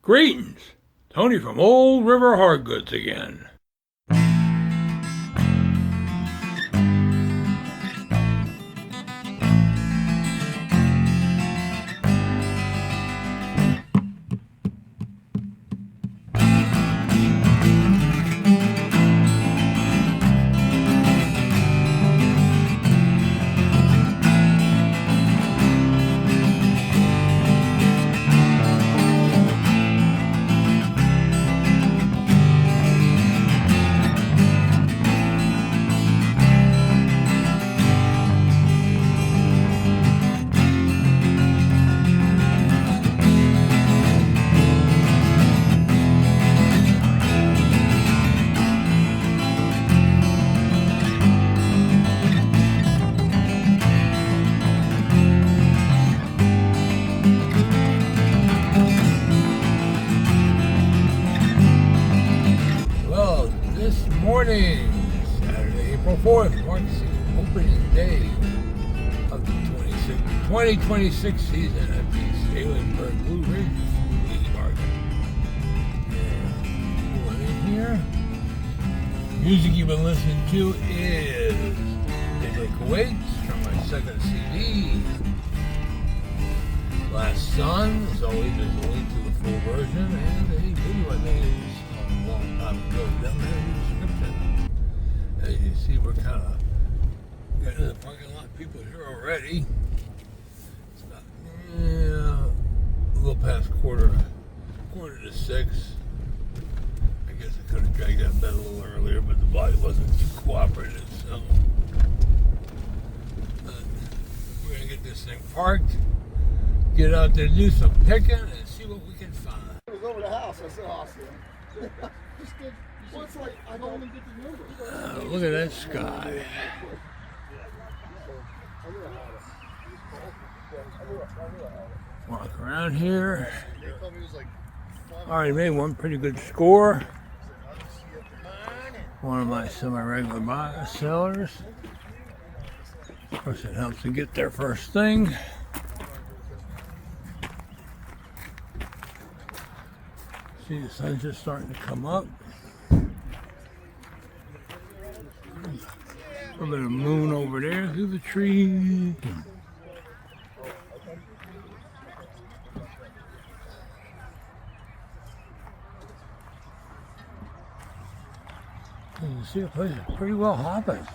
Greetings, Tony from Old River Hardgoods again. Morning, Saturday, April 4th, marks the opening day of the 2026 season at the Saylorsburg Blue Ridge Flea Market. And going in here, music you've been listening to is Daybreak Awaits from my second CD. Last Sun, as always, there's a link to the full version, and a video I made a long time ago down there in the description. As you see, we're kind of getting in the parking lot. People here already. It's about a little past quarter to 6. I guess I could have dragged that bed a little earlier, but the body wasn't too cooperative, so we're gonna get this thing parked, get out there, do some picking, and see what we can find. I was over the house. I said, awesome. Well, it's like I don't even get to know it. Look at that sky. Walk around here. Already made one pretty good score. One of my semi-regular sellers. Of course, it helps to get there first thing. See, the sun's just starting to come up. A little bit of moon over there through the trees. You can see the place is pretty well hopping.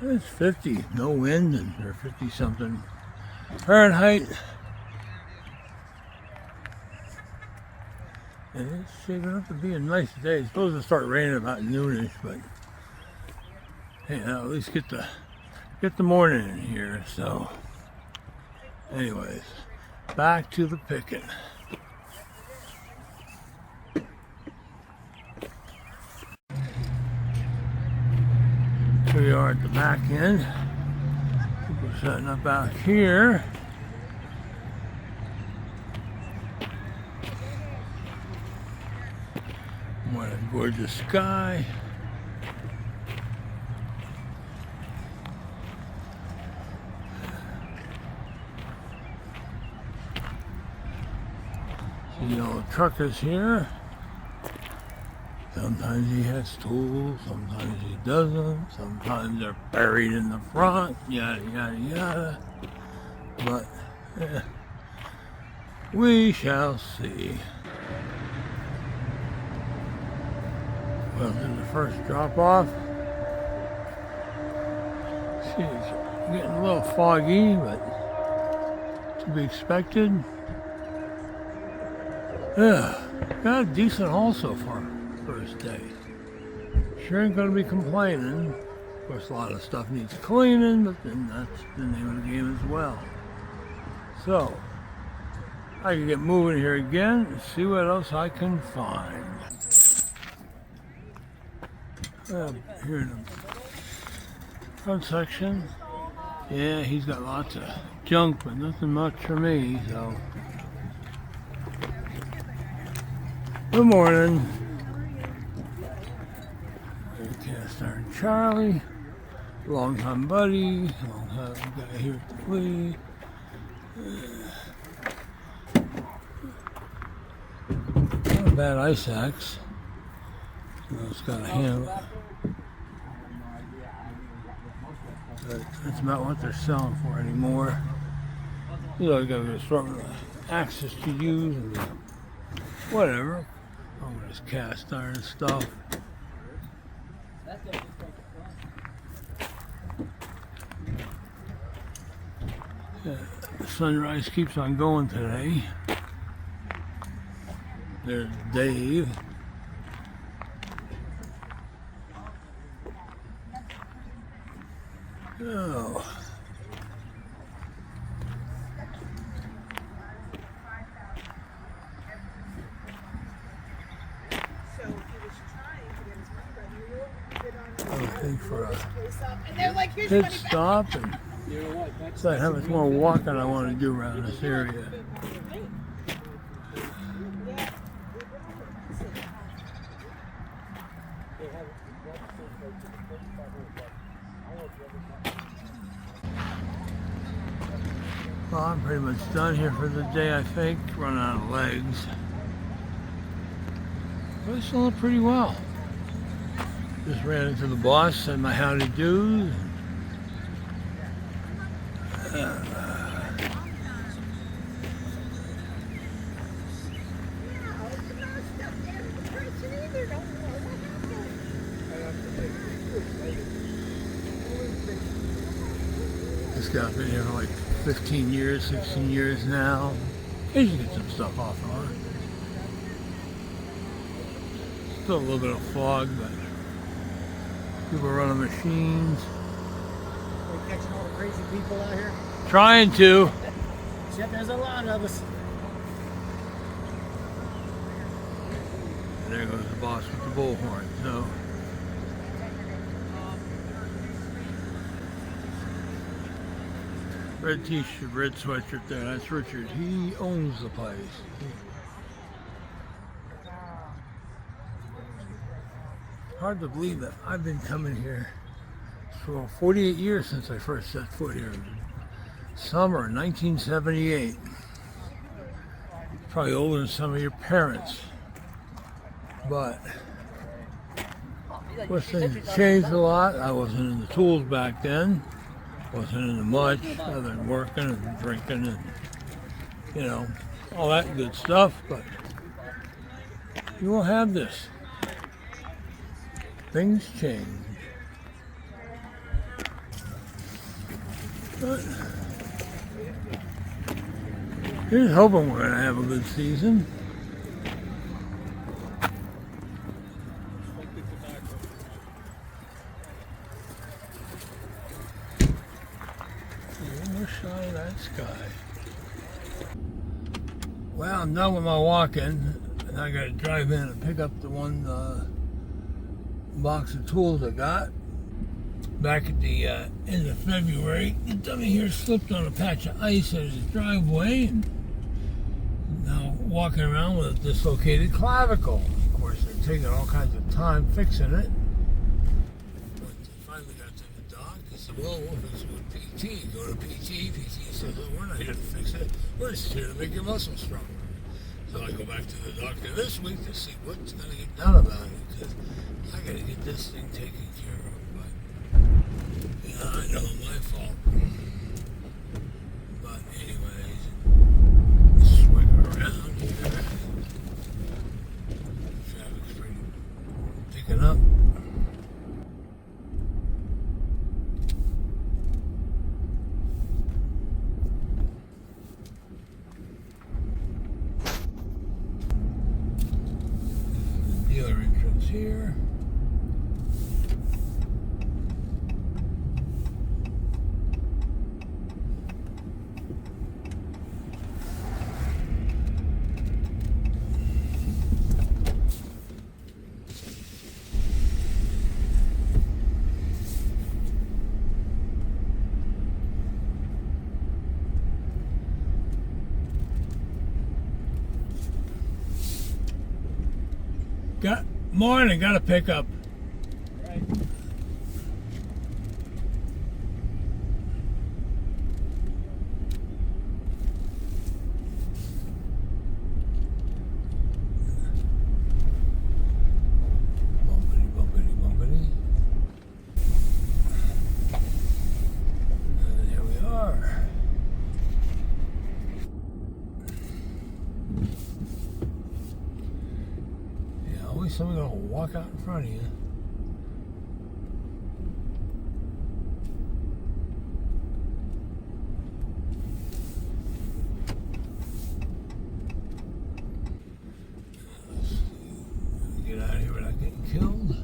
It's 50, no wind, and they're 50 something Fahrenheit. And it's shaping up to be a nice day. It's supposed to start raining about noonish, but hey, I'll at least get the morning in here. So, anyways, back to the picking. Here we are at the back end. People setting up out here. What a gorgeous sky. See, the old truck is here. Sometimes he has tools, sometimes he doesn't, sometimes they're buried in the front, yada yada yada. But we shall see. Well, in the first drop off. See, it's getting a little foggy, but to be expected. Yeah, got a decent haul so far, first day. Sure ain't gonna be complaining. Of course, a lot of stuff needs cleaning, but then that's the name of the game as well. So, I can get moving here again and see what else I can find. Here in the front section, yeah, he's got lots of junk, but nothing much for me, so. Good morning. Cast iron Charlie, long time buddy, long time guy here at the flea. bad ice axe. So it's got a handle. But that's about what they're selling for anymore. You know, you got an assortment of axes to use and whatever. All this cast iron stuff. Yeah, the sunrise keeps on going today. There's Dave. Oh. I think for a pit stop, and so how much more walking I want to do around this area. Well, I'm pretty much done here for the day, I think. Running out of legs. But it's still pretty well. Just ran into the boss, said my howdy do's. This guy's been here for like 15 years, 16 years now. You should get some stuff off of it. Still a little bit of fog, but people running machines. Are you catching all the crazy people out here? Trying to. Shit, there's a lot of us. And there goes the boss with the bullhorn. So. Red t-shirt, red sweatshirt there. That's Richard. He owns the place. Hard to believe that I've been coming here for 48 years since I first set foot here. Summer 1978. Probably older than some of your parents. But well, things have changed a lot. I wasn't in the tools back then. Wasn't into much other than working and drinking and, you know, all that good stuff, but you won't have this. Things change. But here's hoping we're going to have a good season. Shot of that sky. Well, I'm done with my walking, and I got to drive in and pick up the one box of tools I got. Back at the end of February, the dummy here slipped on a patch of ice at his driveway, and now walking around with a dislocated clavicle. Of course, they're taking all kinds of time fixing it. But finally got to the doc. He said, well, we'll fix it with PT. Go to PT. PT says, oh, we're not here to fix it. We're just here to make your muscles stronger. So I go back to the doctor this week to see what's going to get done about it, because I got to get this thing taken care of. But, yeah, I know, my fault. But anyways, swing around here. Traffic's pretty picking up. Dealer entrance here. Morning, got a pickup. Right. always somebody gonna walk out in front of you. Get out of here without getting killed.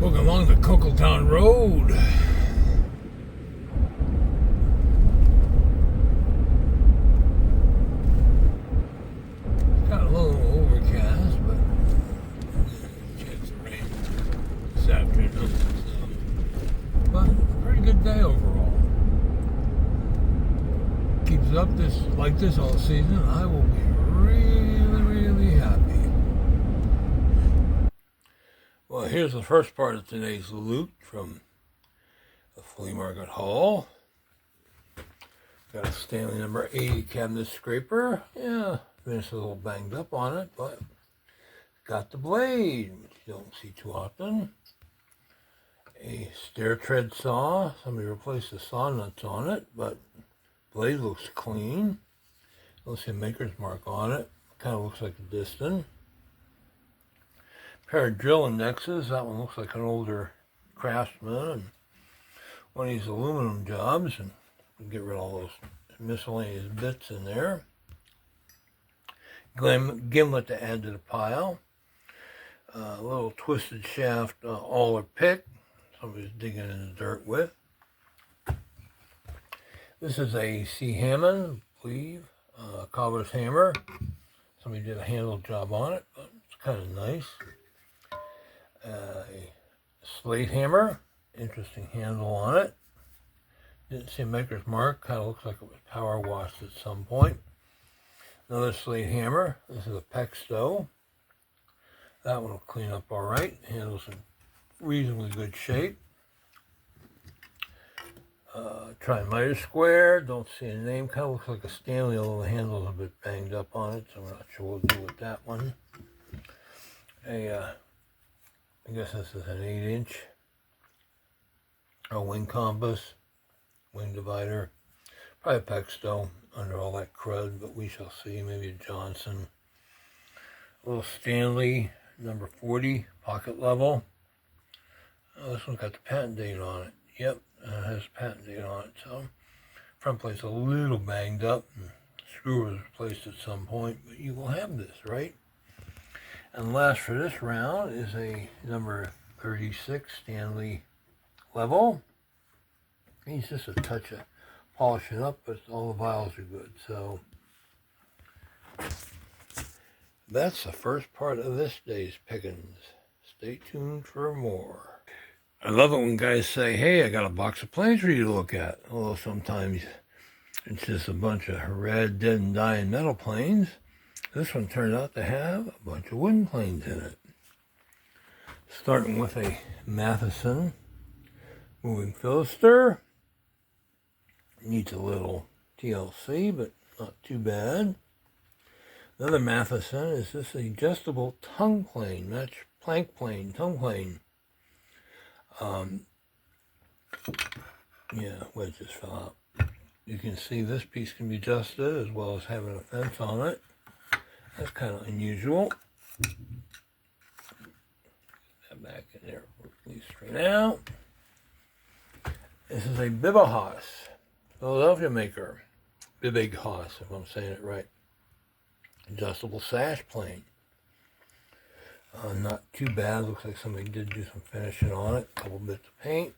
Along the Cocaltown Road. Got a little overcast, but chance of rain this afternoon. But pretty good day overall. Keeps it up like this all season, I will be really, really happy. Well, here's the first part of today's loot from the flea market haul. Got a Stanley number 80 cabinet scraper. Yeah, finished a little banged up on it, but got the blade, which you don't see too often. A stair tread saw. Somebody replaced the saw nuts on it, but blade looks clean. Don't see a maker's mark on it. Kind of looks like a Diston. Pair of drill indexes. That one looks like an older Craftsman and one of these aluminum jobs, and get rid of all those miscellaneous bits in there. Gimlet to add to the pile. A little twisted shaft auler pick. Somebody's digging in the dirt with. This is a C. Hammond, I believe, cobbler's hammer. Somebody did a handle job on it, but it's kind of nice. A slate hammer, interesting handle on it. Didn't see a maker's mark, kind of looks like it was power washed at some point. Another slate hammer. This is a Pexto. That one will clean up all right. Handle's in reasonably good shape. Trimiter square. Don't see a name. Kind of looks like a Stanley, although the handle's a bit banged up on it, so I'm not sure what we'll do with that one. I guess this is an 8-inch. A wing compass, wing divider. Probably a Pexto under all that crud, but we shall see. Maybe a Johnson. A little Stanley, number 40, pocket level. Oh, this one's got the patent date on it. Yep, it has a patent date on it. So, front plate's a little banged up. And screw was replaced at some point, but you will have this, right? And last for this round is a number 36 Stanley level. Needs just a touch of polishing up, but all the vials are good. So that's the first part of this day's pickings. Stay tuned for more. I love it when guys say, hey, I got a box of planes for you to look at. Although sometimes it's just a bunch of red, dead, and dying metal planes. This one turned out to have a bunch of wooden planes in it. Starting with a Matheson moving Philister. Needs a little TLC, but not too bad. Another Matheson is this adjustable tongue plane, match plank plane, tongue plane. Yeah, wedge just fell out. You can see this piece can be adjusted as well as having a fence on it. That's kind of unusual. Put that back in there, at least for now. This is a Bibahas, Philadelphia maker. Bibahas, if I'm saying it right. Adjustable sash plane. Not too bad. Looks like somebody did do some finishing on it. A couple bits of paint.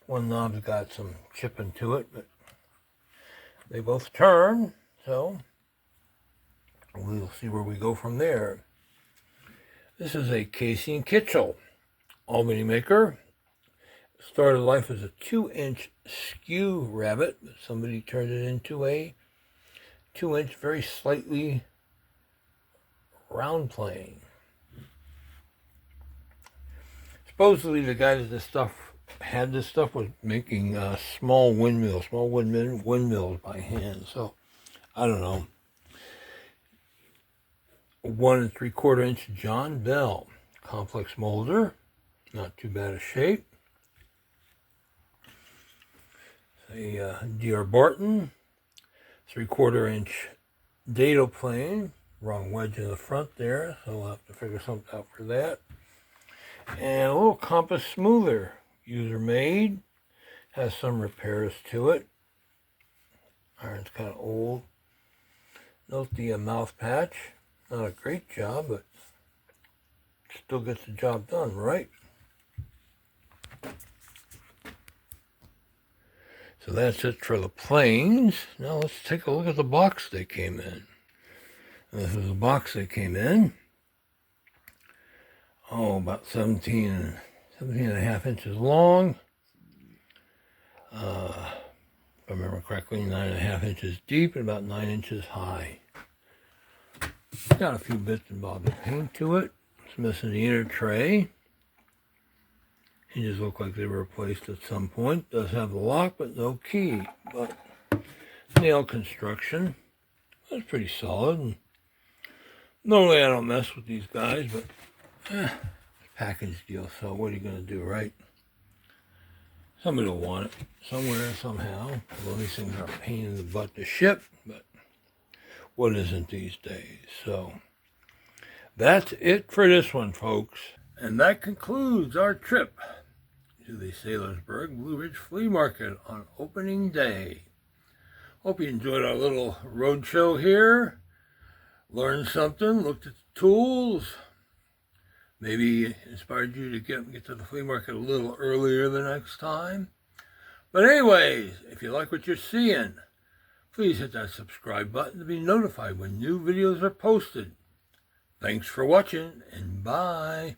One knob's got some chipping to it, but they both turn, so we'll see where we go from there. This is a Casey and Kitchell Albany maker. Started life as a 2-inch skew rabbit, but somebody turned it into a 2-inch, very slightly round plane. Supposedly the guy that had this stuff was making small windmills by hand. So I don't know. 1 3/4 inch John Bell complex molder, not too bad a shape. A D.R. Barton 3/4 inch dado plane, wrong wedge in the front there, so we'll have to figure something out for that. And a little compass smoother, user made, has some repairs to it. Iron's kind of old. Note the mouth patch, not a great job, but still gets the job done, right? So that's it for the planes. Now let's take a look at the box they came in. This is the box they came in. Oh, about 17 and a half inches long. If I remember correctly, 9.5 inches deep and about 9 inches high. Got a few bits and bobs of paint to it. It's missing the inner tray. Hinges look like they were replaced at some point. Does have the lock, but no key. But nail construction. That's pretty solid. And normally I don't mess with these guys, but package deal. So what are you going to do, right? Somebody will want it somewhere, somehow. Although these things are a pain in the butt to ship, but what isn't these days? So that's it for this one, folks. And that concludes our trip to the Saylorsburg Blue Ridge Flea Market on opening day. Hope you enjoyed our little road show here. Learned something, looked at the tools. Maybe inspired you to get to the flea market a little earlier the next time. But anyways, if you like what you're seeing, please hit that subscribe button to be notified when new videos are posted. Thanks for watching, and bye.